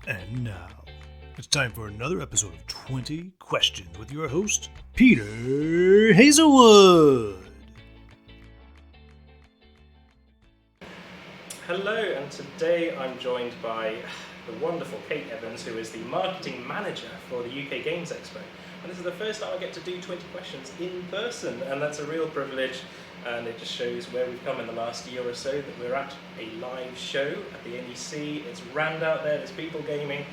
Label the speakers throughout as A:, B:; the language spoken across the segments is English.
A: And now, it's time for another episode of 20 Questions with your host, Peter Hazelwood.
B: Hello, and today I'm joined by the wonderful Kate Evans, who is the marketing manager for the UK Games Expo. And this is the first time I get to do 20 questions in person, and that's a real privilege. And it just shows where we've come in the last year or so, that we're at a live show at the NEC. It's rammed out there, there's people gaming,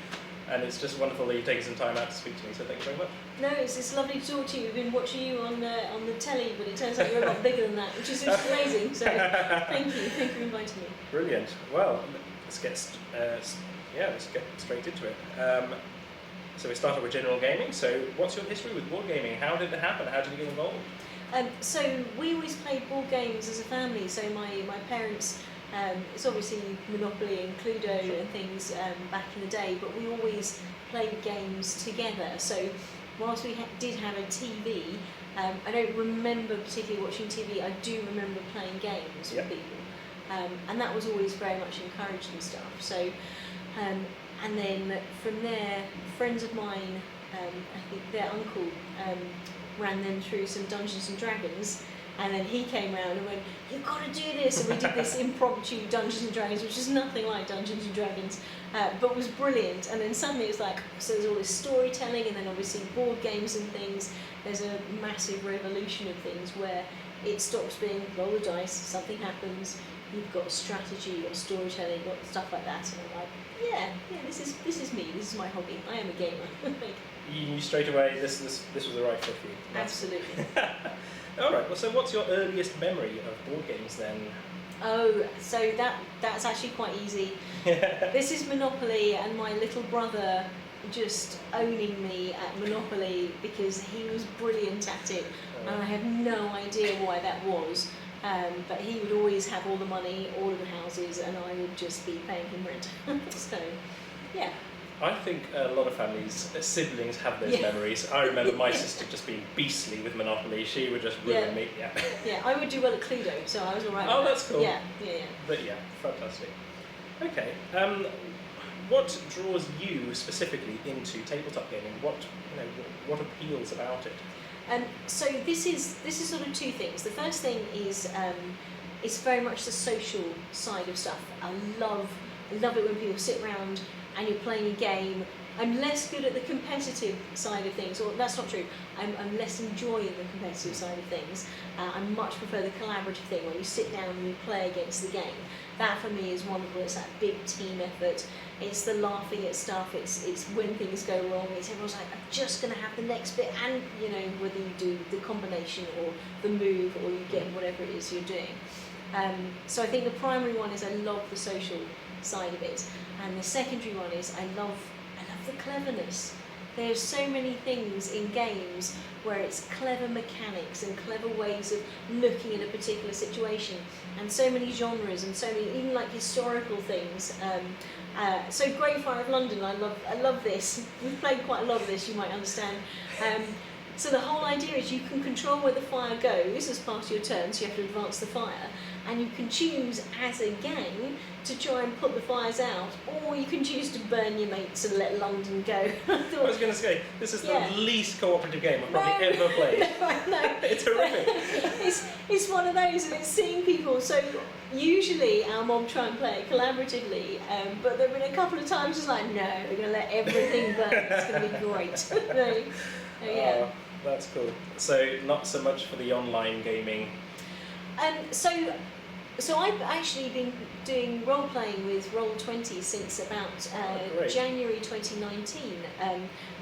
B: and it's just wonderful that you've taken some time out to speak to me, so thank you very much.
C: No, it's lovely to talk to you. We've been watching you on the telly, but it turns out you're a lot bigger than that, which is just amazing. So thank you for inviting me.
B: Brilliant. Well, let's get straight into it. So we started with general gaming. So what's your history with board gaming? How did it happen? How did you get involved?
C: So we always played board games as a family. So my parents, it's obviously Monopoly and Cluedo and things back in the day, but we always played games together. So whilst we did have a TV, I don't remember particularly watching TV. I do remember playing games with people, and that was always very much encouraged and stuff. So, and then from there, friends of mine, I think their uncle ran them through some Dungeons and Dragons, and then he came around and went, "You've got to do this," and we did this impromptu Dungeons and Dragons, which is nothing like Dungeons and Dragons, but was brilliant. And then suddenly it's like, so there's all this storytelling, and then obviously board games and things. There's a massive revolution of things where it stops being roll the dice, something happens, you've got strategy, you've got storytelling, you've got stuff like that, and I'm like, yeah, this is me, this is my hobby, I am a gamer.
B: You knew straight away this was the right fit for you.
C: Absolutely.
B: Alright, well, so what's your earliest memory of board games then?
C: Oh, so that's actually quite easy. This is Monopoly, and my little brother just owning me at Monopoly because he was brilliant at it, and I have no idea why that was. But he would always have all the money, all of the houses, and I would just be paying him rent. So, yeah.
B: I think a lot of families, siblings have those memories. I remember my sister just being beastly with Monopoly. She would just ruin me.
C: Yeah, I would do well at Cluedo, so I was alright.
B: Oh, that's cool.
C: Yeah.
B: But yeah, fantastic. Okay, what draws you specifically into tabletop gaming? What appeals about it?
C: So this is sort of two things. The first thing is it's very much the social side of stuff. I love it when people sit around and you're playing a game. I'm less good at the competitive side of things, or that's not true. I'm less enjoying the competitive side of things. I much prefer the collaborative thing where you sit down and you play against the game. That for me is wonderful. It's that big team effort. It's the laughing at stuff. It's when things go wrong. It's everyone's like, I'm just going to have the next bit, and whether you do the combination or the move or you get whatever it is you're doing. So I think the primary one is I love the social side of it, and the secondary one is I love the cleverness. There's so many things in games where it's clever mechanics and clever ways of looking at a particular situation, and so many genres and so many even like historical things. So Great Fire of London, I love this. We've played quite a lot of this, you might understand. So the whole idea is you can control where the fire goes as part of your turn, so you have to advance the fire, and you can choose as a game to try and put the fires out, or you can choose to burn your mates and let London go.
B: I was going to say, this is the least cooperative game I've probably ever played.
C: No.
B: It's horrific.
C: It's one of those, and it's seeing people. So usually our mob try and play it collaboratively, but there have been a couple of times it's like, no, we're going to let everything burn. It's going to be great. Yeah.
B: That's cool. So not so much for the online gaming.
C: So I've actually been doing role playing with Roll20 since about January 2019,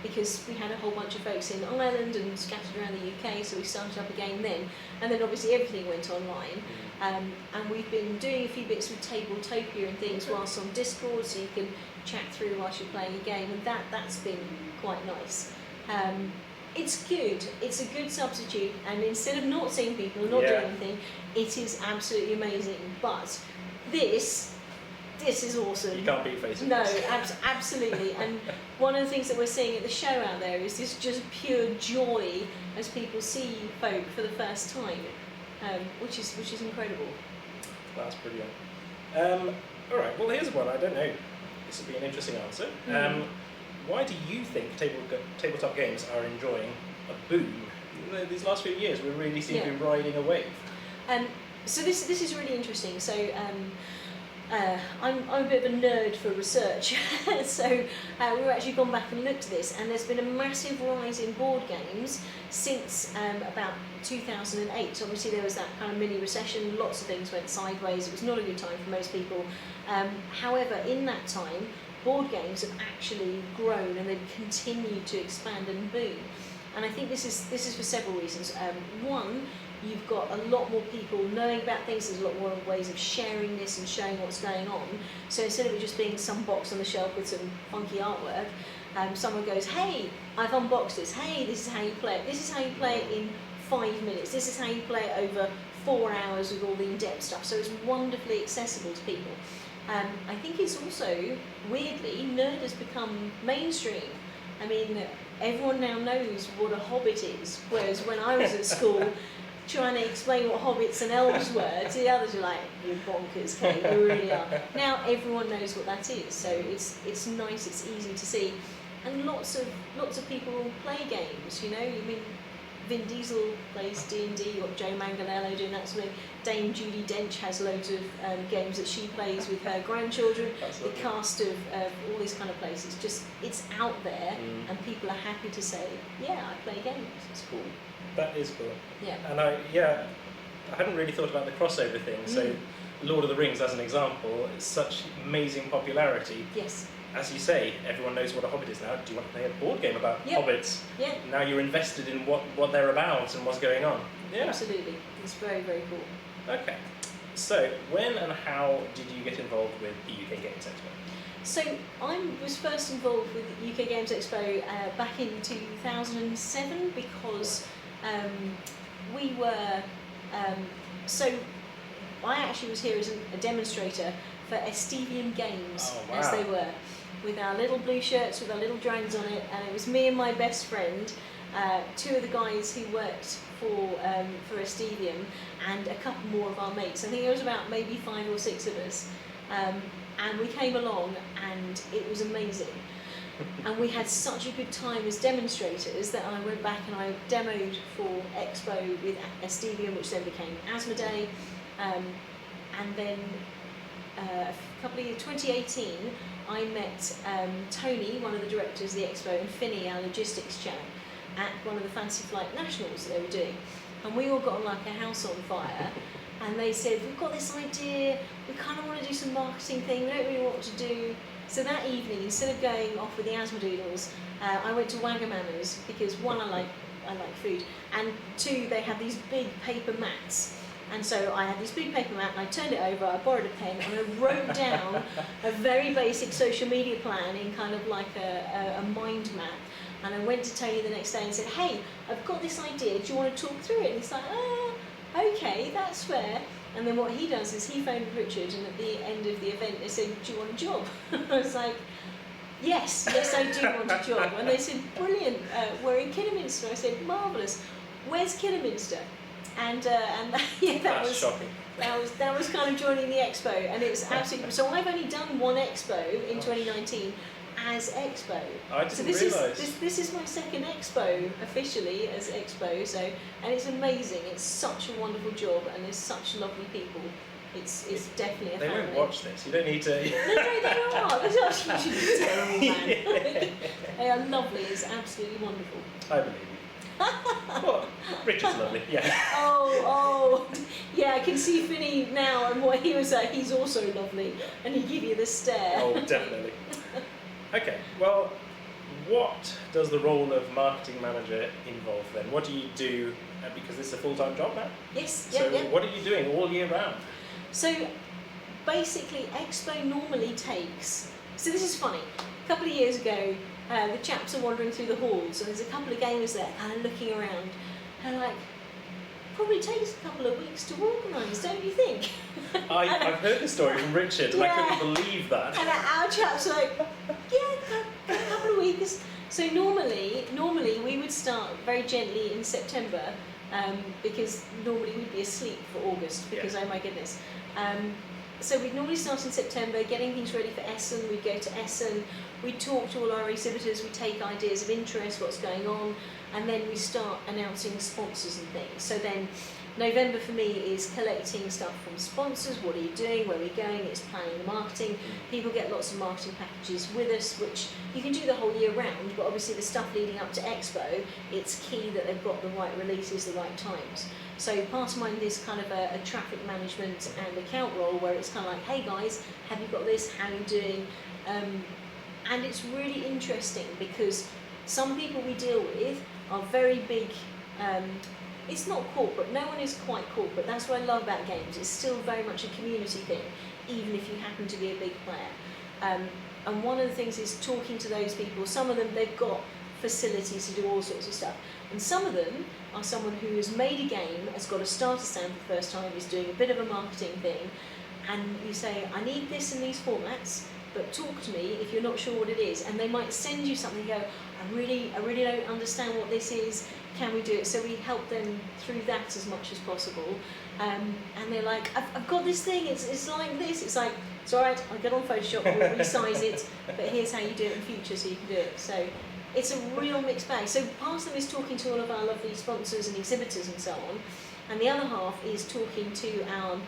C: because we had a whole bunch of folks in Ireland and scattered around the UK, so we started up again then, and then obviously everything went online, and we've been doing a few bits with Tabletopia and things whilst on Discord, so you can chat through whilst you're playing a game, and that's been quite nice. It's good. It's a good substitute, and instead of not seeing people and not doing anything, it is absolutely amazing. But this is awesome.
B: You can't beat face.
C: No, absolutely. And one of the things that we're seeing at the show out there is this just pure joy as people see folk for the first time, which is incredible.
B: That's brilliant. All right. Well, here's one. I don't know. this will be an interesting answer. Why do you think tabletop games are enjoying a boom? These last few years, we really seem to be riding a wave.
C: So this is really interesting. So I'm a bit of a nerd for research. So we've actually gone back and looked at this, and there's been a massive rise in board games since about 2008. So obviously there was that kind of mini recession, lots of things went sideways, it was not a good time for most people. However, in that time, board games have actually grown and they've continued to expand and boom. And I think this is for several reasons. One, you've got a lot more people knowing about things, there's a lot more ways of sharing this and showing what's going on. So instead of it just being some box on the shelf with some funky artwork, someone goes, hey, I've unboxed this, hey, this is how you play it, this is how you play it in 5 minutes, this is how you play it over 4 hours with all the in-depth stuff. So it's wonderfully accessible to people. I think it's also, weirdly, nerd has become mainstream. I mean, everyone now knows what a hobbit is, whereas when I was at school, trying to explain what hobbits and elves were, to the others are like, you're bonkers, Kate, you really are. Now everyone knows what that is, so it's nice, it's easy to see. And lots of people play games, you know, I mean, Vin Diesel plays D&D, you've got Joe Manganiello doing that sort of thing. Dame Judi Dench has loads of games that she plays with her grandchildren. Absolutely. The cast of all these kind of places, just it's out there, and people are happy to say, yeah, I play games. It's cool.
B: That is cool.
C: Yeah.
B: And I hadn't really thought about the crossover thing. So, Lord of the Rings, as an example, is such amazing popularity.
C: Yes.
B: As you say, everyone knows what a hobbit is now. Do you want to play a board game about hobbits?
C: Yeah.
B: Now you're invested in what they're about and what's going on. Yeah.
C: Absolutely. It's very, very cool.
B: Okay. So, when and how did you get involved with the UK Games Expo?
C: So I was first involved with the UK Games Expo back in 2007 because we were, so I actually was here as a demonstrator for Estevian Games, as they were, with our little blue shirts with our little dragons on it, and it was me and my best friend, two of the guys who worked for Estevian, and a couple more of our mates. I think there was about maybe 5 or 6 of us. And we came along and it was amazing. And we had such a good time as demonstrators that I went back and I demoed for Expo with Estevian, which then became Asmodee. And then a couple of years, 2018, I met Tony, one of the directors of the Expo, and Finny, our logistics chap, at one of the Fantasy Flight Nationals that they were doing. And we all got like a house on fire. And they said, we've got this idea, we kind of want to do some marketing thing, we don't really know what to do. So that evening, instead of going off with the Asmodeedles, I went to Wagamama's because 1, I like food, and 2, they had these big paper mats. And so I had this big paper mat, and I turned it over, I borrowed a pen, and I wrote down a very basic social media plan in kind of like a mind map. And I went to Tony the next day and said, hey, I've got this idea, do you want to talk through it? And he's like, okay, that's fair. And then what he does is he phoned Richard, and at the end of the event they said, do you want a job? I was like, yes, I do want a job. And they said, brilliant, we're in Kidderminster. I said, marvellous, where's Kidderminster? And that was
B: shocking.
C: That was kind of joining the expo, and it's absolutely. So I've only done one expo in 2019 as expo.
B: I didn't realise.
C: This is my second expo officially as expo. So, and it's amazing. It's such a wonderful job, and there's such lovely people. It's definitely a
B: They
C: family.
B: won't watch this. You don't need to.
C: No, they are. They're actually terrible, man. They are lovely. It's absolutely wonderful.
B: I believe you. Well, Richard's lovely, yeah.
C: Oh, yeah, I can see Finny now, and what he was like, he's also lovely, and he give you the stare.
B: Oh, definitely. Okay, well, what does the role of marketing manager involve then? What do you do, because this is a full-time job now?
C: Yes,
B: So
C: yeah.
B: what are you doing all year round?
C: So, basically, Expo normally takes, so this is funny, a couple of years ago, the chaps are wandering through the halls, and there's a couple of gamers there kind of looking around, and like, probably takes a couple of weeks to organise, don't you think?
B: I've heard the story from Richard, and I couldn't believe that.
C: And our chaps are like, yeah, a couple of weeks. So normally we would start very gently in September, because normally we'd be asleep for August, because oh my goodness. So we'd normally start in September, getting things ready for Essen. We'd go to Essen, we'd talk to all our exhibitors, we'd take ideas of interest, what's going on, and then we start announcing sponsors and things. So then November for me is collecting stuff from sponsors. What are you doing? Where are we going? It's planning the marketing. People get lots of marketing packages with us, which you can do the whole year round, but obviously the stuff leading up to Expo, it's key that they've got the right releases, the right times. So part of mine is kind of a traffic management and account role where it's kind of like, hey guys, have you got this? How are you doing? And it's really interesting because some people we deal with are very big. It's not corporate, no one is quite corporate. That's what I love about games. It's still very much a community thing, even if you happen to be a big player. And one of the things is talking to those people. Some of them, they've got facilities to do all sorts of stuff. And some of them are someone who has made a game, has got a starter stand for the first time, is doing a bit of a marketing thing, and you say, I need this in these formats, but talk to me if you're not sure what it is. And they might send you something and go, I really don't understand what this is, can we do it? So we help them through that as much as possible. And they're like, I've got this thing, it's like this. It's like, it's all right, I'll get on Photoshop, we'll resize it, but here's how you do it in future so you can do it. So it's a real mixed bag. So part of them is talking to all of our lovely sponsors and exhibitors and so on, and the other half is talking to our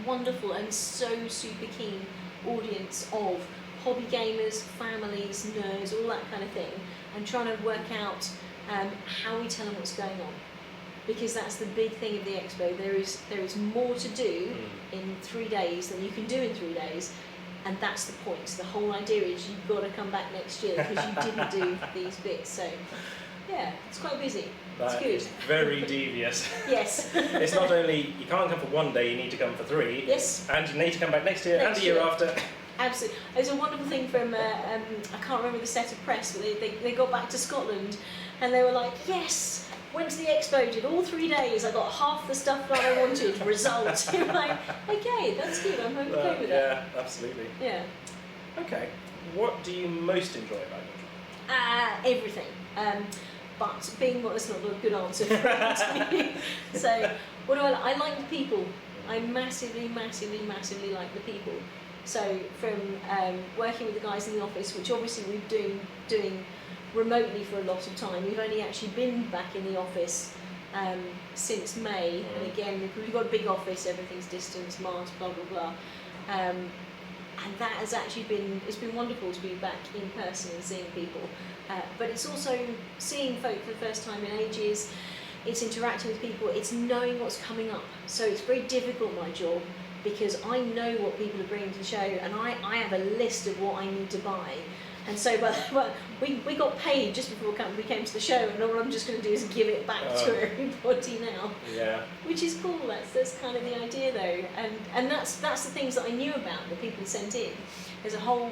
C: wonderful and so super keen audience of hobby gamers, families, nerds, all that kind of thing, and trying to work out how we tell them what's going on. Because that's the big thing of the expo. There is more to do in 3 days than you can do in 3 days, and that's the point. So the whole idea is you've got to come back next year because you didn't do these bits. So yeah, it's quite busy. It's good.
B: Is very devious.
C: Yes.
B: It's not only you can't come for 1 day, you need to come for 3.
C: Yes.
B: And you need to come back next year and the year after.
C: Absolutely. There's a wonderful thing from, I can't remember the set of press, but they got back to Scotland and they were like, yes, went to the expo, did all 3 days, I got half the stuff that I wanted, result. You're like, okay, that's good, I'm okay with that.
B: Yeah, absolutely.
C: Yeah.
B: Okay, what do you most enjoy about it?
C: Everything. But being what is not a good answer for me. So, what do I like the people. I massively like the people. So from working with the guys in the office, which obviously we've been doing remotely for a lot of time. We've only actually been back in the office since May, and again we've got a big office, everything's distance, mask, blah blah blah, and that has actually it's been wonderful to be back in person and seeing people. But it's also seeing folk for the first time in ages. It's interacting with people. It's knowing what's coming up. So it's very difficult, my job, because I know what people are bringing to the show, and I have a list of what I need to buy. And so, we got paid just before we came to the show, and all I'm just going to do is give it back to everybody now.
B: Yeah.
C: Which is cool. That's kind of the idea, though, and that's the things that I knew about that people sent in. There's a whole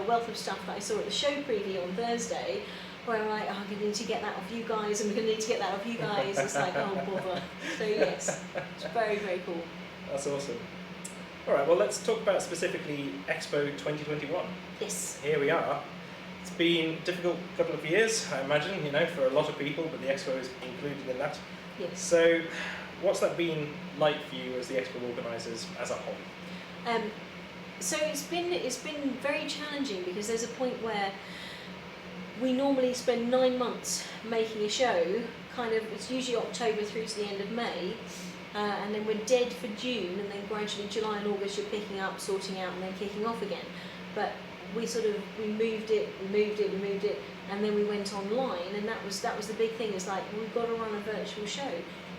C: wealth of stuff that I saw at the show preview on Thursday, where I'm like, I'm going to need to get that off you guys, and we're going to need to get that off you guys. It's like, oh bother. So yes, it's very cool.
B: That's awesome. All right, well, let's talk about specifically Expo 2021.
C: Yes.
B: Here we are. It's been a difficult couple of years, I imagine, for a lot of people, but the Expo is included in that.
C: Yes.
B: So, what's that been like for you as the Expo organisers as a whole?
C: So it's been very challenging because there's a point where we normally spend 9 months making a show. It's usually October through to the end of May. And then we're dead for June, and then gradually July and August you're picking up, sorting out, and then kicking off again. But we moved it, and then we went online, and that was the big thing. It's like, we've got to run a virtual show.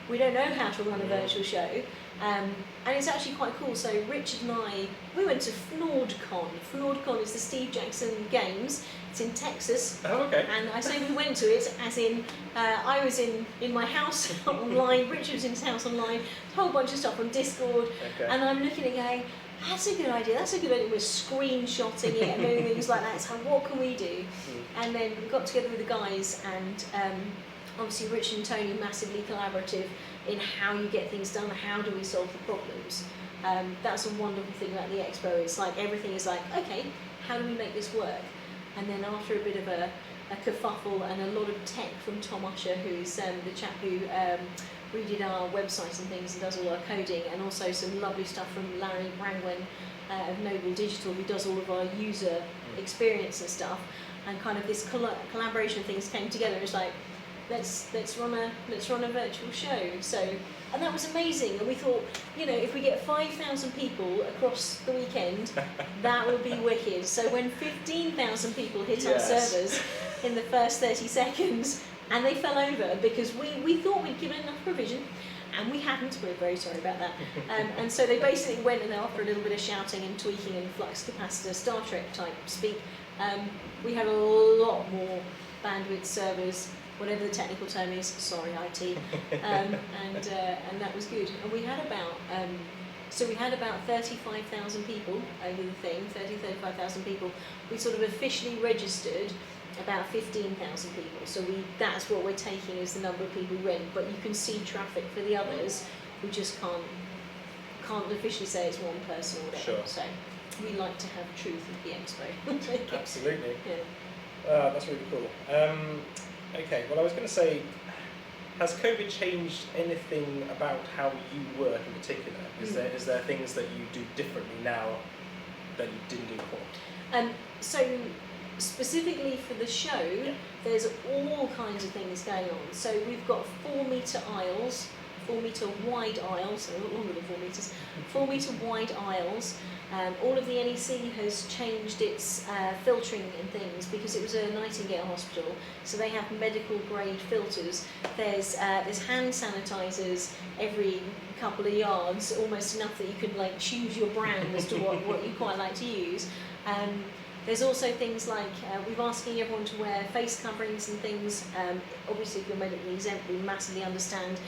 C: We don't know how to run a virtual show, and it's actually quite cool. So Richard and we went to FnordCon. FnordCon is the Steve Jackson Games. It's in Texas.
B: Oh, okay.
C: And I say we went to it as in, I was in my house online, Richard was in his house online, a whole bunch of stuff on Discord, and I'm looking at going, that's a good idea, we're screenshotting it and doing things like that, so what can we do? And then we got together with the guys, and obviously Richard and Tony massively collaborative in how you get things done, how do we solve the problems. That's a wonderful thing about the Expo. It's like everything is like, okay, how do we make this work? And then after a bit of a kerfuffle and a lot of tech from Tom Usher, who's the chap who redid our website and things and does all our coding, and also some lovely stuff from Larry Brangwen of Noble Digital, who does all of our user experience and stuff. And kind of this collaboration of things came together. It's like, let's run a virtual show. So, and that was amazing. And we thought, if we get 5,000 people across the weekend, that would be wicked. So when 15,000 people hit our servers in the first 30 seconds, and they fell over because we thought we'd given enough provision, and we hadn't. We're very sorry about that. And so they basically went, and after a little bit of shouting and tweaking and flux capacitor, Star Trek type speak, we had a lot more bandwidth servers, whatever the technical term is, sorry IT, and that was good. And we had about 35,000 people over the thing, 35,000 people. We sort of officially registered about 15,000 people. So that's what we're taking as the number of people we went. But you can see traffic for the others. We just can't officially say it's one person or whatever.
B: Sure.
C: So we like to have truth at the expo.
B: Absolutely.
C: Yeah.
B: That's really cool. Okay, well I was going to say, has COVID changed anything about how you work in particular? Is there things that you do differently now that you didn't do before?
C: So specifically for the show, there's all kinds of things going on. So we've got 4-metre aisles, 4-metre wide aisles, so a lot longer than 4 metres, 4-metre wide aisles. All of the NEC has changed its filtering and things because it was a Nightingale hospital, so they have medical grade filters. There's hand sanitizers every couple of yards, almost enough that you could choose your brand as to what you quite like to use. There's also things like we're asking everyone to wear face coverings and things. Obviously, if you're medically exempt, we massively understand.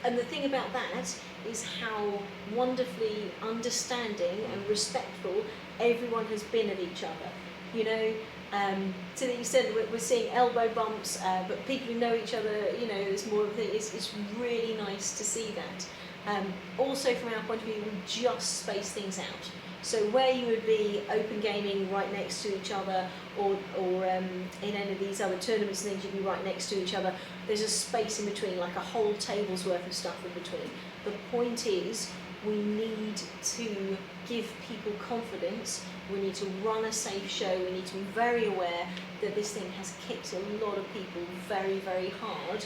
C: And the thing about that is how wonderfully understanding and respectful everyone has been of each other. To the extent that we're seeing elbow bumps, but people who know each other, there's more of a thing. It's really nice to see that. Also, from our point of view, we just space things out. So where you would be open gaming right next to each other, or in any of these other tournaments and things, you'd be right next to each other. There's a space in between, like a whole table's worth of stuff in between. The point is, we need to give people confidence. We need to run a safe show. We need to be very aware that this thing has kicked a lot of people very, very hard,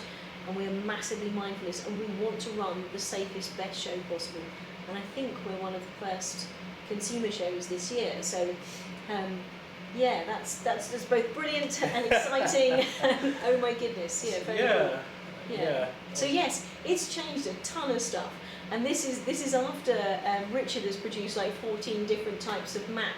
C: and we're massively mindful of this, and we want to run the safest, best show possible. And I think we're one of the first consumer shows this year, so that's both brilliant and exciting. And, oh my goodness, very cool. Yeah. So yes, it's changed a ton of stuff, and this is after Richard has produced 14 different types of map.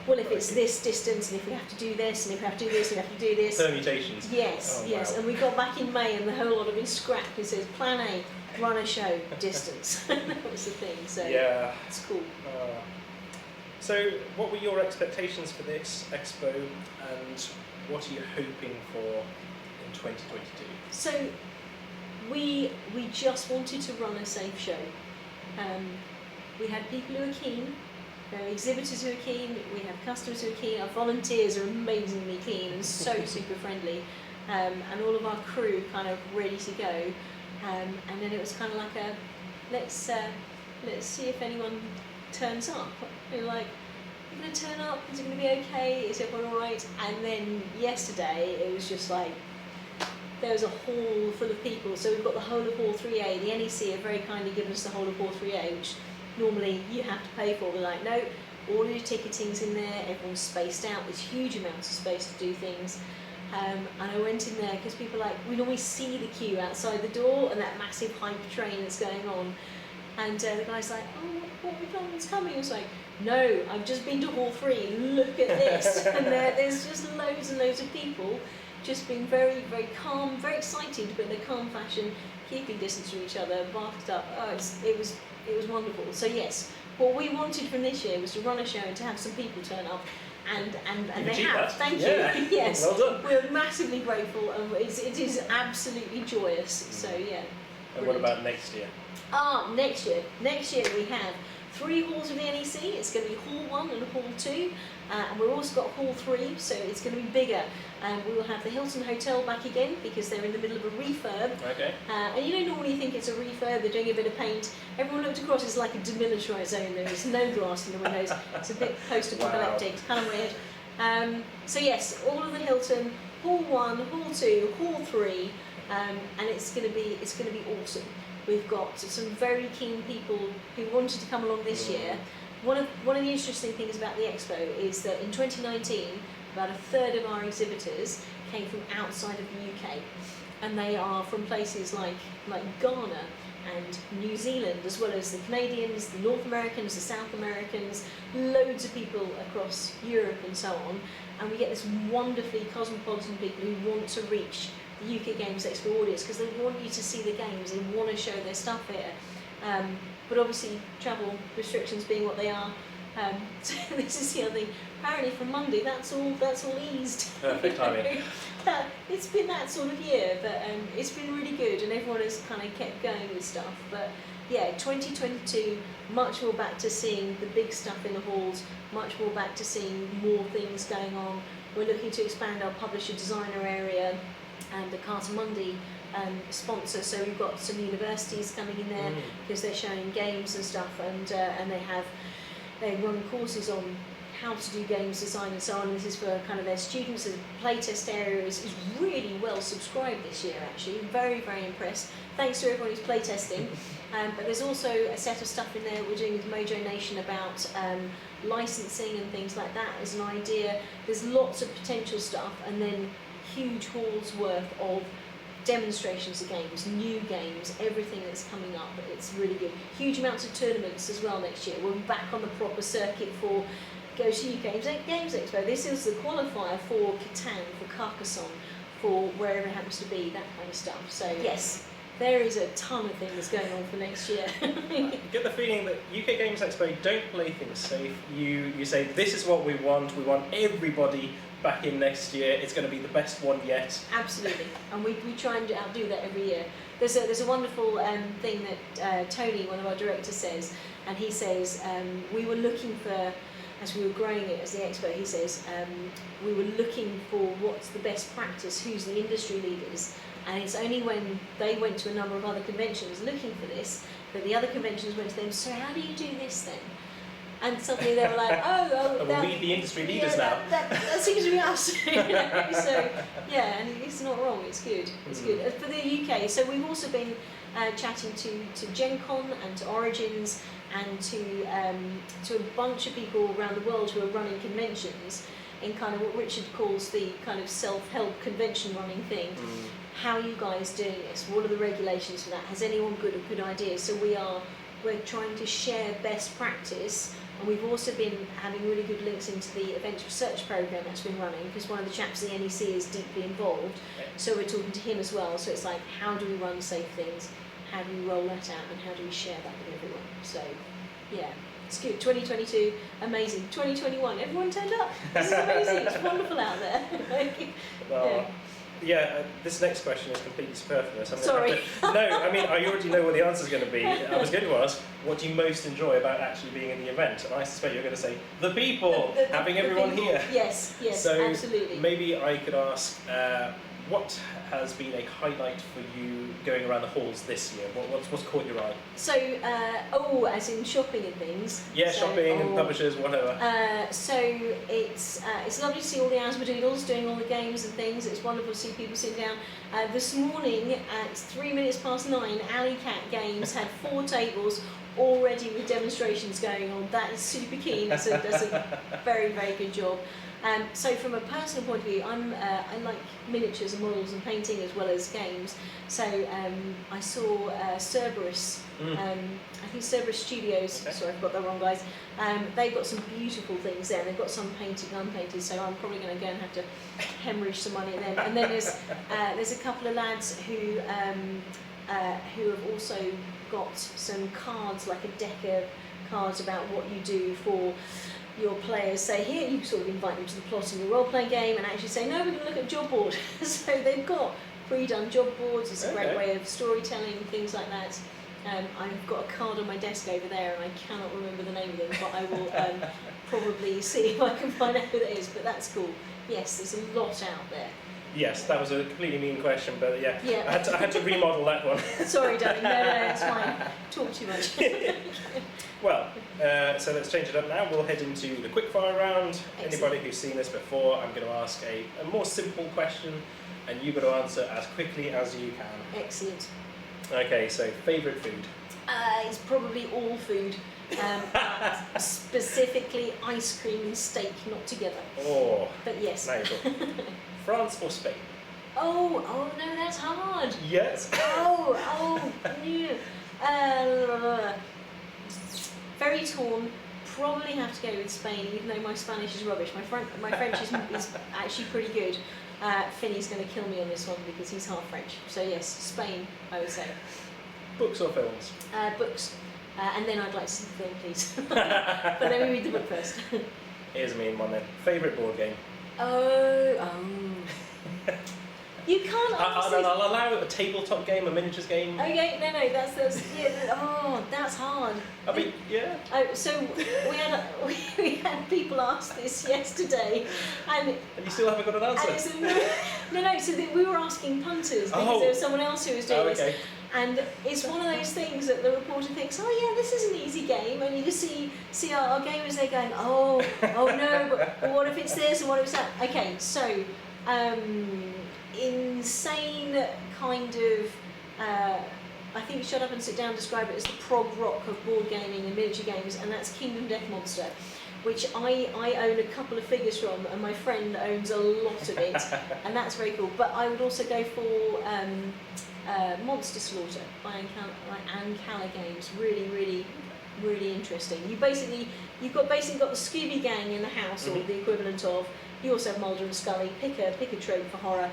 C: Well, if it's this distance, and if we have to do this, and if we have to do this, and we have to do this.
B: Permutations.
C: Yes, yes.
B: Wow.
C: And we got back in May, and the whole lot of it is scrapped. It says Plan A, run a show, distance. That was the thing. So it's cool.
B: So, what were your expectations for this expo, and what are you hoping for in 2022?
C: So, we just wanted to run a safe show. We had people who are keen. There are exhibitors who are keen, we have customers who are keen, our volunteers are amazingly keen and so super friendly, and all of our crew kind of ready to go, and then it was kind of like a, let's see if anyone turns up. You're like, you're going to turn up, is it going to be okay, is everyone alright? And then yesterday it was just like, there was a hall full of people, so we've got the whole of Hall 3A, the NEC have very kindly given us the whole of Hall 3A, which normally you have to pay for. We're like, no, all of your ticketing's in there, everyone's spaced out, there's huge amounts of space to do things. And I went in there because people are like, we normally see the queue outside the door and that massive hype train that's going on. And the guy's like, oh, what have we done? It's coming. I was like, no, I've just been to Hall 3, look at this. And there's just loads and loads of people just being very, very calm, very excited, but in a calm fashion, keeping distance from each other, masked up. Oh, it was wonderful. So yes, what we wanted from this year was to run a show and to have some people turn up, and they have. Thank you. Yes,
B: well done.
C: We're massively grateful, and it is absolutely joyous. So yeah.
B: And what about next year?
C: Next year we have 3 halls of the NEC. It's going to be Hall 1 and Hall 2, and we've also got Hall 3, so it's going to be bigger. We will have the Hilton Hotel back again because they're in the middle of a refurb.
B: Okay.
C: And you don't normally think it's a refurb, they're doing a bit of paint. Everyone looked across, it's like a demilitarised zone, there is no glass in the windows. It's a bit post-apocalyptic, it's kind of weird. So yes, all of the Hilton, Hall 1, Hall 2, Hall 3, and it's going to be awesome. We've got some very keen people who wanted to come along this year. One of the interesting things about the Expo is that in 2019, about a third of our exhibitors came from outside of the UK, and they are from places like Ghana and New Zealand, as well as the Canadians, the North Americans, the South Americans, loads of people across Europe and so on. And we get this wonderfully cosmopolitan people who want to reach the UK Games Expo audience because they want you to see the games, they want to show their stuff here. But obviously, travel restrictions being what they are, so this is the other thing. Apparently, from Monday, that's all eased.
B: Perfect timing.
C: It's been that sort of year, but it's been really good, and everyone has kind of kept going with stuff. But yeah, 2022, much more back to seeing the big stuff in the halls, much more back to seeing more things going on. We're looking to expand our publisher designer area and the Carter Mundi sponsor, so we've got some universities coming in there because they're showing games and stuff, and they run courses on how to do games design and so on. This is for kind of their students. The playtest area is really well subscribed this year, actually. Very, very impressed. Thanks to everyone who's playtesting. But there's also a set of stuff in there we're doing with Mojo Nation about licensing and things like that as an idea. There's lots of potential stuff, and then huge halls worth of demonstrations of games, new games, everything that's coming up. It's really good. Huge amounts of tournaments as well next year. We'll be back on the proper circuit for Go to UK Games Expo. This is the qualifier for Catan, for Carcassonne, for wherever it happens to be, that kind of stuff. So yes, there is a ton of things going on for next year.
B: I get the feeling that UK Games Expo don't play things safe. You say, this is what we want everybody back in next year, it's going to be the best one yet.
C: Absolutely, and we try and outdo that every year. There's a wonderful thing that Tony, one of our directors, says, and he says, we were looking for, as we were growing it as the Expo, he says, we were looking for what's the best practice, who's the industry leaders, and it's only when they went to a number of other conventions looking for this, that the other conventions went to them, so how do you do this then? And suddenly they were like, oh,
B: we'll lead the industry leaders now.
C: That seems to be us. You know? So yeah, and it's not wrong. It's good. It's good for the UK. So we've also been chatting to Gen Con and to Origins and to a bunch of people around the world who are running conventions in kind of what Richard calls the kind of self-help convention running thing. How are you guys doing this? What are the regulations for that? Has anyone got a good idea? So we're trying to share best practice. And we've also been having really good links into the events research program that's been running, because one of the chaps at the NEC is deeply involved. So we're talking to him as well. So it's like, how do we run safe things? How do we roll that out? And how do we share that with everyone? So yeah, it's good. 2022, amazing. 2021, everyone turned up. This is amazing. It's wonderful out there.
B: Yeah, this next question is completely superfluous.
C: Sorry.
B: No, I mean, I already know what the answer is going to be. I was going to ask, what do you most enjoy about actually being in the event? And I suspect you're going to say, the people, having everyone
C: people.
B: here.
C: Yes,
B: So
C: absolutely.
B: Maybe I could ask, what has been a highlight for you going around the halls this year? What's caught your eye?
C: So, as in shopping and things.
B: Yeah, so, shopping and publishers, whatever.
C: So it's lovely to see all the Asmodoodles doing all the games and things. It's wonderful to see people sitting down. This morning at 9:03, Alley Cat Games had 4 tables already with demonstrations going on. That is super keen. Does a very, very good job. So from a personal point of view, I like miniatures and models and painting as well as games. So I saw Cerberus, I think Cerberus Studios,
B: okay.
C: Sorry I've got that wrong guys, they've got some beautiful things there. They've got some painted and unpainted, so I'm probably going to go and have to hemorrhage some money at them. And then there's a couple of lads who have also got some cards, like a deck of cards about what you do for your players. Say, here, you sort of invite them to the plot in your role-playing game and actually say, no, we're going to look at job board. So they've got pre-done job boards. It's a great way of storytelling, things like that. I've got a card on my desk over there, and I cannot remember the name of them, but I will probably see if I can find out who that is. But that's cool. Yes, there's a lot out there.
B: Yes, that was a completely mean question, but yeah.
C: Yeah.
B: I had to remodel that one.
C: Sorry, darling. No, it's fine. Talk too much.
B: Well, so let's change it up now. We'll head into the quickfire round.
C: Excellent.
B: Anybody who's seen this before, I'm going to ask a more simple question, and you've got to answer as quickly as you can.
C: Excellent.
B: Okay, so favourite food?
C: It's probably all food, but specifically ice cream and steak, not together.
B: Oh,
C: But yes.
B: now you're talking. France or Spain?
C: Oh no, that's hard.
B: Yes.
C: Yeah. Very torn. Probably have to go with Spain, even though my Spanish is rubbish. My French is actually pretty good. Finney's going to kill me on this one because he's half French. So yes, Spain, I would say.
B: Books or films?
C: Books. And then I'd like to see the film, please. But let me read the book first.
B: Here's a mean one then. Favourite board game?
C: You can't answer.
B: I'll allow a tabletop game, a miniatures game.
C: Okay, no, that's yeah. That's hard.
B: I mean, yeah.
C: So we had people ask this yesterday, and
B: you still haven't got an answer.
C: and so, no. So we were asking punters because there was someone else who was doing this. And it's one of those things that the reporter thinks, oh yeah, this is an easy game, and you can see our gamers there going, oh no, but what if it's this and what if it's that? Okay, so insane kind of, I think Shut Up and Sit Down describe it as the prog rock of board gaming and miniature games, and that's Kingdom Death Monster, which I own a couple of figures from, and my friend owns a lot of it, and that's very cool. But I would also go for Monster Slaughter by Ancala Games. Really interesting. You've got the Scooby Gang in the house, or the equivalent of. You also have Mulder and Scully. Pick a trope for horror,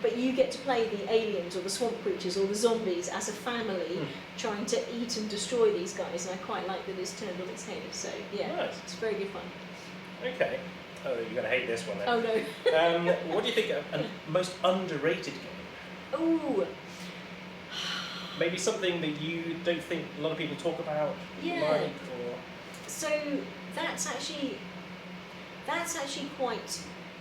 C: but you get to play the aliens or the swamp creatures or the zombies as a family, trying to eat and destroy these guys. And I quite like that it's turned on its head. So yeah,
B: nice.
C: It's very good fun.
B: Okay. Oh, you're going to hate this one then.
C: Oh no.
B: What do you think of a most underrated game?
C: Ooh.
B: Maybe something that you don't think a lot of people talk about.
C: Yeah.
B: Like, or...
C: So that's actually quite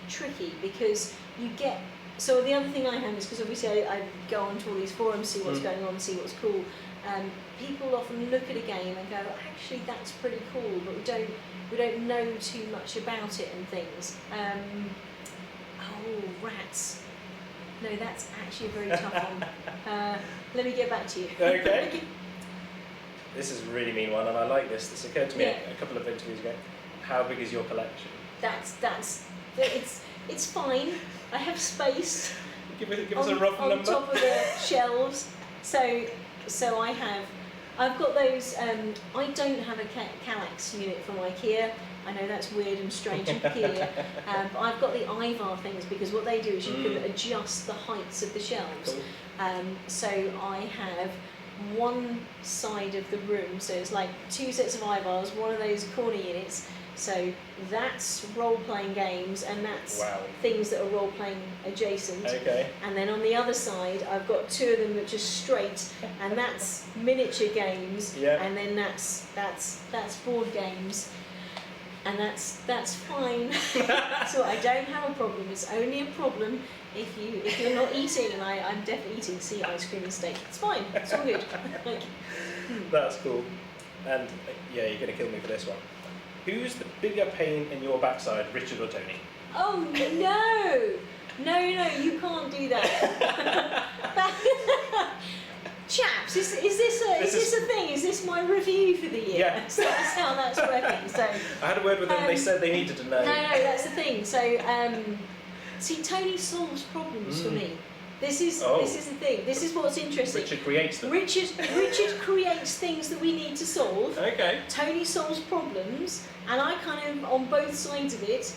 C: tricky, because you get. So the other thing I have is, because obviously I go onto all these forums, see what's going on, see what's cool. People often look at a game and go, actually that's pretty cool, but we don't know too much about it and things. Rats. No, that's actually a very tough one. Let me get back to you.
B: Okay. This is a really mean one, and I like this. This occurred to me a couple of interviews ago. How big is your collection? It's fine. I have space. Give us a rough number.
C: On top of the shelves. So I've got those. I don't have a Kallax unit from IKEA. I know that's weird and strange and peculiar, but I've got the Ivar things, because what they do is you can adjust the heights of the shelves.
B: Cool.
C: So I have one side of the room, so it's like two sets of Ivars, one of those corner units. So that's role-playing games, and that's things that are role-playing adjacent.
B: Okay.
C: And then on the other side, I've got two of them which are straight, and that's miniature games.
B: Yeah.
C: And then that's board games, and that's fine. So I don't have a problem. It's only a problem if you're not eating, and I'm definitely eating sea ice cream and steak. It's fine. It's all good.
B: That's cool. And yeah, you're going to kill me for this one. Who's the bigger pain in your backside, Richard or Tony?
C: Oh no, you can't do that. Chaps, is this a thing? Is this my review for the year?
B: Yeah.
C: So that's how that's working. So
B: I had a word with them. They said they needed to know.
C: No, that's the thing. So see, Tony solves problems for me. This is the thing. This is what's interesting.
B: Richard creates them.
C: Richard creates things that we need to solve.
B: Okay.
C: Tony solves problems, and I kind of on both sides of it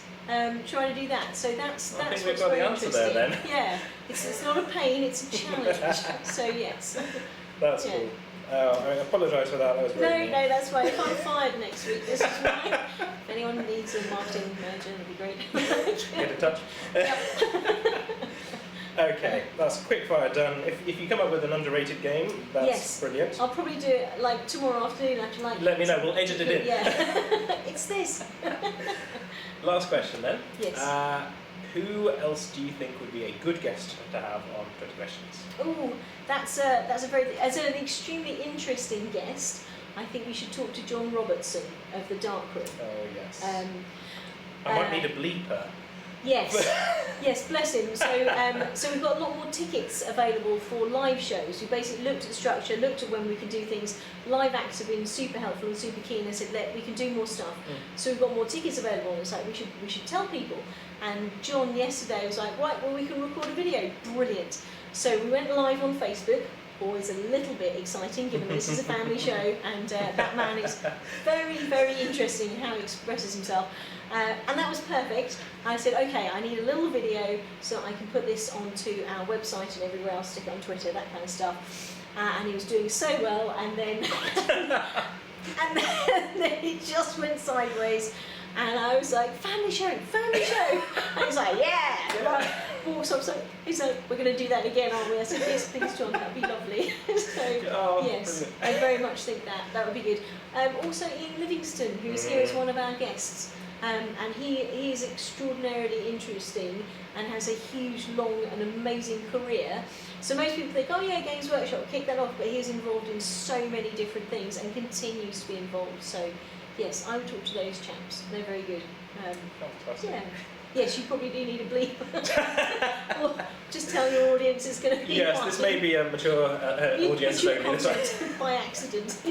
C: try to do that. So that's
B: I think
C: what's
B: we've got
C: very
B: the answer there
C: interesting.
B: then.
C: Yeah, it's not a pain, it's a challenge. So yes.
B: That's cool. I apologise for that. That was very
C: No, that's fine. If I'm fired next week, this is why. If anyone needs a marketing manager, that'd be great.
B: Get in touch. Okay, that's quick fire done. If you come up with an underrated game, that's
C: Yes.
B: brilliant.
C: I'll probably do it like tomorrow afternoon. I can like.
B: Let me know. We'll edit it in.
C: Yeah. It's this.
B: Last question then.
C: Yes.
B: Who else do you think would be a good guest to have on 20 Questions?
C: Oh, that's a very as an extremely interesting guest. I think we should talk to John Robertson of the Dark Room.
B: Oh yes.
C: I
B: I might need a bleeper.
C: Yes, yes, bless him. So we've got a lot more tickets available for live shows. We basically looked at the structure, looked at when we could do things. Live acts have been super helpful and super keen. They said, we can do more stuff. So we've got more tickets available. And it's like we should tell people. And John yesterday was like, right, well we can record a video. Brilliant. So we went live on Facebook. Always a little bit exciting, given this is a family show, and that man is very, very interesting in how he expresses himself. And that was perfect. I said, okay, I need a little video so I can put this onto our website and everywhere else, stick it on Twitter, that kind of stuff. And he was doing so well, and then it just went sideways. And I was like, family show. And he's like, yeah. Right. Walks up, so he's like, we're going to do that again, aren't we? I said, yes, please, John, that'd be lovely. So, yes, brilliant. I very much think that would be good. Also, Ian Livingston, who's here as one of our guests. And he is extraordinarily interesting and has a huge, long and amazing career. So most people think, oh yeah, Games Workshop, kick that off, but he is involved in so many different things and continues to be involved. So yes, I would talk to those chaps. They're very good.
B: Fantastic.
C: Yeah. Yes, you probably do need a bleep. Or just tell your audience it's going to be.
B: Yes, this may be a mature audience only.
C: By accident.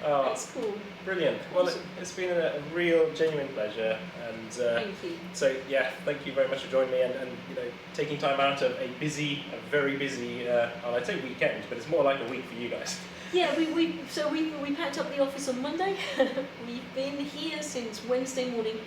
B: Oh,
C: that's cool.
B: Brilliant. Well, it's been a real, genuine pleasure, and
C: thank you.
B: So yeah, thank you very much for joining me, and taking time out of a very busy, well, I'd say weekend, but it's more like a week for you guys.
C: Yeah, we packed up the office on Monday. We've been here since Wednesday morning.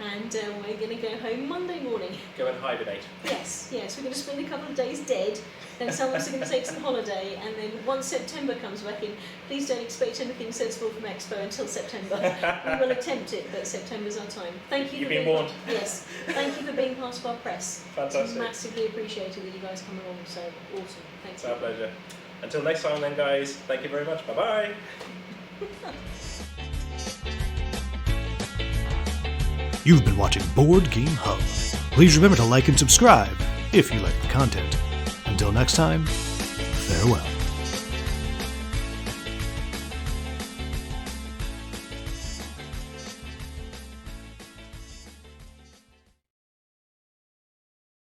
C: And we're going to go home Monday morning.
B: Go and hibernate.
C: Yes. We're going to spend a couple of days dead. Then someone's going to take some holiday. And then once September comes back in, please don't expect anything sensible from Expo until September. We will attempt it, but September's our time. Thank you.
B: You've been warned.
C: Yes. Thank you for being part of our press.
B: Fantastic.
C: It's massively appreciated that you guys come along. So awesome. Thank you.
B: It's our pleasure. Until next time then, guys. Thank you very much. Bye-bye.
A: You've been watching Board Game Hub. Please remember to like and subscribe if you like the content. Until next time, farewell.